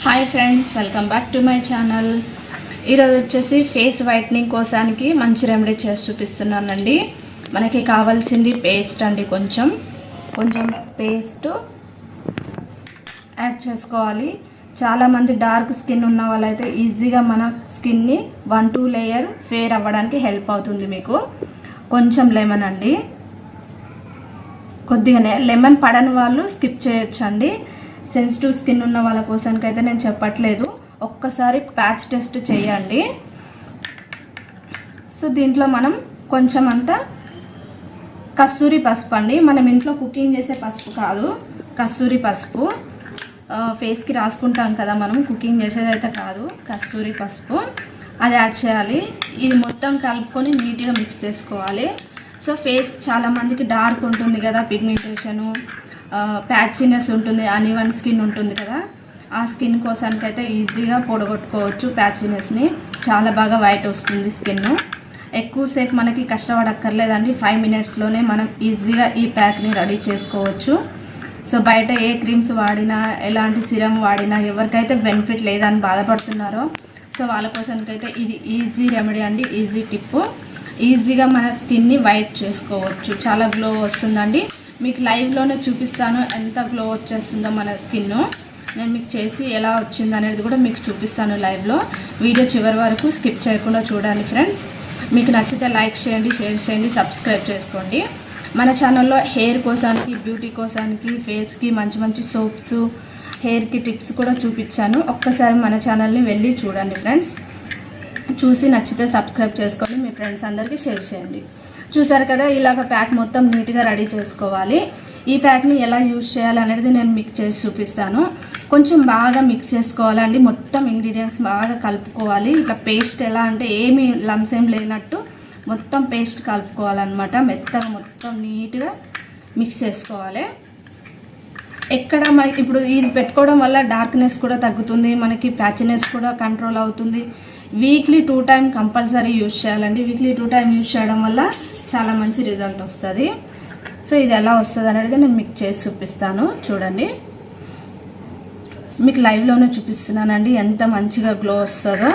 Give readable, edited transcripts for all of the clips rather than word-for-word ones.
Hi friends, welcome back to my channel. ఈరోజు వచ్చేసి face whitening కోసానికి మంచి రెమెడీ చేసి చూపిస్తున్నానండి. మనకి కావాల్సింది పేస్ట్ అండి. కొంచెం పేస్ట్ యాడ్ చేసుకోవాలి. చాలామంది డార్క్ స్కిన్ ఉన్న వాళ్ళైతే ఈజీగా మన స్కిన్ని 1-2 లేయర్ ఫేర్ అవ్వడానికి హెల్ప్ అవుతుంది. మీకు కొంచెం లెమన్ అండి, కొద్దిగానే లెమన్ పడని వాళ్ళు స్కిప్ చేయొచ్చండి. సెన్సిటివ్ స్కిన్ ఉన్న వాళ్ళ కోసానికైతే నేను చెప్పట్లేదు, ఒక్కసారి ప్యాచ్ టెస్ట్ చేయండి. సో దీంట్లో మనం కొంచెం అంతా కస్తూరి పసుపు అండి, మనం ఇంట్లో కుకింగ్ చేసే పసుపు కాదు, కస్తూరి పసుపు ఫేస్కి రాసుకుంటాం కదా మనం, కుకింగ్ చేసేదైతే కాదు, కస్తూరి పసుపు అది యాడ్ చేయాలి. ఇది మొత్తం కలుపుకొని నీట్గా మిక్స్ చేసుకోవాలి. సో ఫేస్ చాలామందికి డార్క్ ఉంటుంది కదా, పిగ్మెంటేషను, ప్యాచీనెస్ ఉంటుంది, అన్ఈవెన్ స్కిన్ ఉంటుంది కదా, ఆ స్కిన్ కోసానికైతే ఈజీగా పొడగొట్టుకోవచ్చు. ప్యాచీనెస్ని చాలా బాగా వైట్ వస్తుంది స్కిన్. ఎక్కువసేపు మనకి కష్టపడక్కర్లేదండి, 5 మినిట్స్లోనే మనం ఈజీగా ఈ ప్యాక్ని రెడీ చేసుకోవచ్చు. సో బయట ఏ క్రీమ్స్ వాడినా, ఎలాంటి సిరమ్ వాడినా ఎవరికైతే బెనిఫిట్ లేదని బాధపడుతున్నారో సో వాళ్ళ కోసానికైతే ఇది ఈజీ రెమెడీ అండి, ఈజీ టిప్పు. ఈజీగా మన స్కిన్ని వైట్ చేసుకోవచ్చు, చాలా గ్లో వస్తుందండి. మీకు లైవ్లోనే చూపిస్తాను ఎంత గ్లో వచ్చేస్తుందో మన స్కిన్. నేను మీకు చేసి ఎలా వచ్చింది అనేది కూడా మీకు చూపిస్తాను లైవ్లో. వీడియో చివరి వరకు స్కిప్ చేయకుండా చూడండి ఫ్రెండ్స్. మీకు నచ్చితే లైక్ చేయండి, షేర్ చేయండి, సబ్స్క్రైబ్ చేసుకోండి. మన ఛానల్లో హెయిర్ కోసానికి, బ్యూటీ కోసానికి, ఫేస్కి మంచి మంచి సోప్స్, హెయిర్కి టిప్స్ కూడా చూపించాను. ఒక్కసారి మన ఛానల్ని వెళ్ళి చూడండి ఫ్రెండ్స్. చూసి నచ్చితే సబ్స్క్రైబ్ చేసుకోండి, మీ ఫ్రెండ్స్ అందరికీ షేర్ చేయండి. చూసారు కదా, ఇలాగ ప్యాక్ మొత్తం నీట్గా రెడీ చేసుకోవాలి. ఈ ప్యాక్ని ఎలా యూజ్ చేయాలనేది నేను మీకు చేసి చూపిస్తాను. కొంచెం బాగా మిక్స్ చేసుకోవాలండి, మొత్తం ఇంగ్రీడియంట్స్ బాగా కలుపుకోవాలి. ఇట్లా పేస్ట్ ఎలా అంటే ఏమీ లమ్స్ ఏం లేనట్టు మొత్తం పేస్ట్ కలుపుకోవాలన్నమాట. మెత్తగా మొత్తం నీట్గా మిక్స్ చేసుకోవాలి. ఎక్కడ మనకి ఇప్పుడు ఇది పెట్టుకోవడం వల్ల డార్క్నెస్ కూడా తగ్గుతుంది, మనకి ప్యాచినెస్ కూడా కంట్రోల్ అవుతుంది. వీక్లీ 2 టైమ్ కంపల్సరీ యూజ్ చేయాలండి. వీక్లీ 2 టైమ్ యూజ్ చేయడం వల్ల చాలా మంచి రిజల్ట్ వస్తుంది. సో ఇది ఎలా వస్తుంది అనేది నేను మీకు చేసి చూపిస్తాను. చూడండి, మీకు లైవ్లోనే చూపిస్తున్నానండి ఎంత మంచిగా గ్లో వస్తుందో.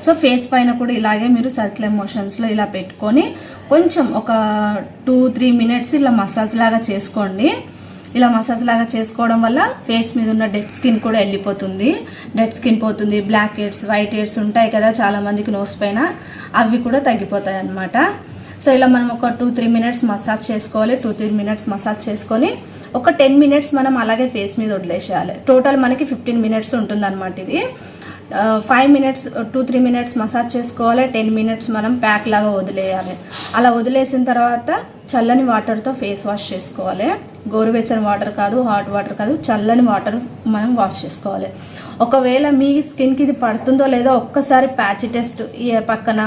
సో ఫేస్ పైన కూడా ఇలాగే మీరు సర్క్యులర్ మోషన్స్లో ఇలా పెట్టుకొని కొంచెం ఒక 2-3 మినిట్స్ ఇలా మసాజ్ లాగా చేసుకోండి. ఇలా మసాజ్ లాగా చేసుకోవడం వల్ల ఫేస్ మీద ఉన్న డెడ్ స్కిన్ కూడా వెళ్ళిపోతుంది. డెడ్ స్కిన్ పోతుంది, బ్లాక్ హెడ్స్, వైట్ హెడ్స్ ఉంటాయి కదా చాలామందికి నోస్ పైన, అవి కూడా తగ్గిపోతాయి అన్నమాట. సో ఇలా మనం ఒక 2-3 మినిట్స్ మసాజ్ చేసుకోవాలి. 2-3 మినిట్స్ మసాజ్ చేసుకొని ఒక 10 మినిట్స్ మనం అలాగే ఫేస్ మీద వదిలేసేయాలి. టోటల్ మనకి 15 మినిట్స్ ఉంటుంది అనమాట. ఇది 5 మినిట్స్ 2-3 మినిట్స్ మసాజ్ చేసుకోవాలి, 10 మినిట్స్ మనం ప్యాక్ లాగా వదిలేయాలి. అలా వదిలేసిన తర్వాత చల్లని వాటర్తో ఫేస్ వాష్ చేసుకోవాలి. గోరువెచ్చని వాటర్ కాదు, హాట్ వాటర్ కాదు, చల్లని వాటర్ మనం వాష్ చేసుకోవాలి. ఒకవేళ మీ స్కిన్కి ఇది పడుతుందో లేదో ఒక్కసారి ప్యాచ్ టెస్ట్ ఈ పక్కన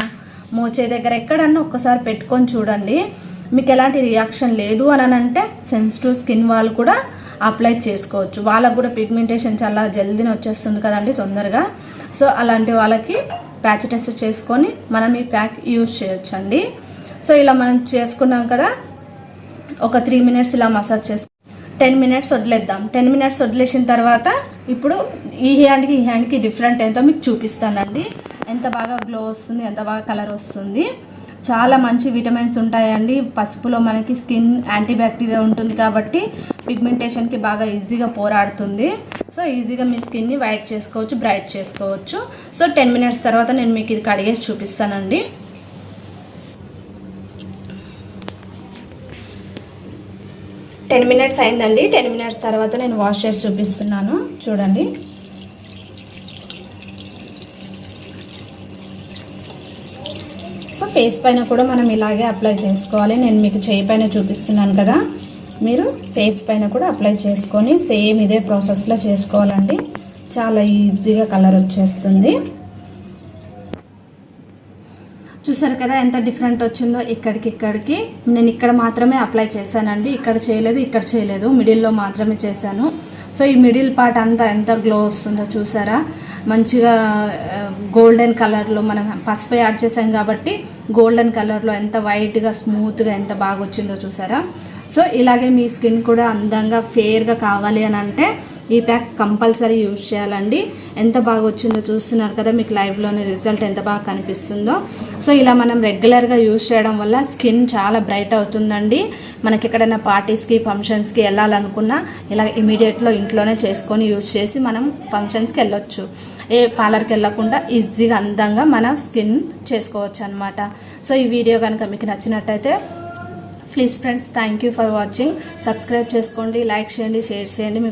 మోచే దగ్గర ఎక్కడన్నా ఒక్కసారి పెట్టుకొని చూడండి. మీకు ఎలాంటి రియాక్షన్ లేదు అని అంటే సెన్సిటివ్ స్కిన్ వాళ్ళు కూడా అప్లై చేసుకోవచ్చు. వాళ్ళకు కూడా పిగ్మెంటేషన్ చాలా జల్దీని వచ్చేస్తుంది కదండి తొందరగా. సో అలాంటి వాళ్ళకి ప్యాచ్ టెస్ట్ చేసుకొని మనం ఈ ప్యాక్ యూజ్ చేయొచ్చండి. సో ఇలా మనం చేసుకున్నాం కదా, ఒక 3 మినిట్స్ ఇలా మసాజ్ చేసి 10 మినిట్స్ వదిలేద్దాం. 10 మినిట్స్ వదిలేసిన తర్వాత ఇప్పుడు ఈ హ్యాండ్కి డిఫరెంట్ ఏంటో మీకు చూపిస్తానండి. ఎంత బాగా గ్లో వస్తుంది, ఎంత బాగా కలర్ వస్తుంది. చాలా మంచి విటమిన్స్ ఉంటాయండి పసుపులో. మనకి స్కిన్ యాంటీ బ్యాక్టీరియా ఉంటుంది కాబట్టి పిగ్మెంటేషన్కి బాగా ఈజీగా పోరాడుతుంది. సో ఈజీగా మీ స్కిన్ని వైట్ చేసుకోవచ్చు, బ్రైట్ చేసుకోవచ్చు. సో 10 మినిట్స్ తర్వాత నేను మీకు ఇది కడిగేసి చూపిస్తానండి. 10 మినిట్స్ అయిందండి. 10 మినిట్స్ తర్వాత నేను వాష్ చేసి చూపిస్తున్నాను. చూడండి, సో ఫేస్ పైన కూడా మనం ఇలాగే అప్లై చేసుకోవాలి. నేను మీకు చేయి పైన చూపిస్తున్నాను కదా, మీరు ఫేస్ పైన కూడా అప్లై చేసుకొని సేమ్ ఇదే ప్రాసెస్లో చేసుకోవాలండి. చాలా ఈజీగా కలర్ వచ్చేస్తుంది. చూసారు కదా ఎంత డిఫరెంట్ వచ్చిందో. ఇక్కడికి నేను ఇక్కడ మాత్రమే అప్లై చేశానండి, ఇక్కడ చేయలేదు, మిడిల్లో మాత్రమే చేశాను. సో ఈ మిడిల్ పార్ట్ అంతా ఎంత గ్లో వస్తుందో చూసారా. మంచిగా గోల్డెన్ కలర్లో మనం పసుపు యాడ్ చేసాం కాబట్టి గోల్డెన్ కలర్లో ఎంత వైట్గా స్మూత్గా ఎంత బాగా వచ్చిందో చూసారా. సో ఇలాగే మీ స్కిన్ కూడా అందంగా ఫేర్గా కావాలి అని అంటే ఈ ప్యాక్ కంపల్సరీ యూజ్ చేయాలండి. ఎంత బాగా వచ్చిందో చూస్తున్నారు కదా, మీకు లైవ్లోనే రిజల్ట్ ఎంత బాగా కనిపిస్తుందో. సో ఇలా మనం రెగ్యులర్గా యూజ్ చేయడం వల్ల స్కిన్ చాలా బ్రైట్ అవుతుందండి. మనకి ఎక్కడైనా పార్టీస్కి ఫంక్షన్స్కి వెళ్ళాలనుకున్నా ఇలా ఇమీడియట్లో ఇంట్లోనే చేసుకొని యూజ్ చేసి మనం ఫంక్షన్స్కి వెళ్ళొచ్చు. ఏ పార్లర్కి వెళ్ళకుండా ఈజీగా అందంగా మన స్కిన్ చేసుకోవచ్చు అనమాట. సో ఈ వీడియో కనుక మీకు నచ్చినట్టయితే please friends, thank you for watching. Subscribe చేసుకోండి, లైక్ చేయండి, షేర్ చేయండి. మీ